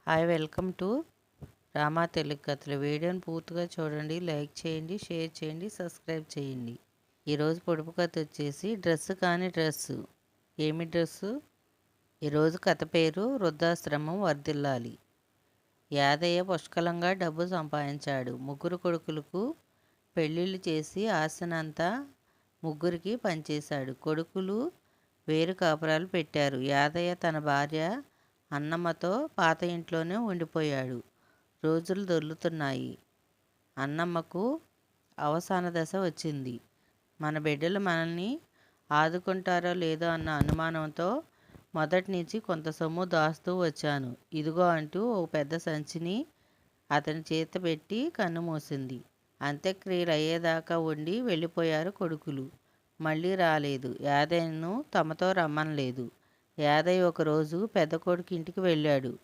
Hi welcome to Rama Telugu కథలు. వీడియోని పూర్తిగా చూడండి, లైక్ చేయండి, షేర్ చేయండి, సబ్స్క్రైబ్ చేయండి. ఈరోజు పొడుపు కథ వచ్చేసి డ్రెస్సు కాని డ్రెస్సు. ఏమి డ్రెస్సు? ఈరోజు కథ పేరు వృద్ధాశ్రమం వర్ధిల్లాలి. యాదయ్య పుష్కలంగా డబ్బు సంపాదించాడు. ముగ్గురు కొడుకులకు పెళ్ళిళ్ళు చేసి ఆస్తినంతా ముగ్గురికి పనిచేశాడు. కొడుకులు వేరు కాపురాలు పెట్టారు. యాదయ్య తన భార్య అన్నమ్మతో పాత ఇంట్లోనే ఉండిపోయాడు. రోజులు దొర్లుతున్నాయి. అన్నమ్మకు అవసాన దశ వచ్చింది. మన బిడ్డలు మనల్ని ఆదుకుంటారో లేదో అన్న అనుమానంతో మొదటి నుంచి కొంత సొమ్ము దాస్తూ వచ్చాను. ఇదిగో అంటూ ఓ పెద్ద సంచిని అతని చేత పెట్టి కన్నుమూసింది. అంత్యక్రియలు అయ్యేదాకా ఉండి వెళ్ళిపోయారు కొడుకులు. మళ్ళీ రాలేదు. యాదయ్యను తమతో రమ్మనలేదు. యాదయ్య ఒకరోజు పెద్ద కొడుకు ఇంటికి వెళ్ళాడు.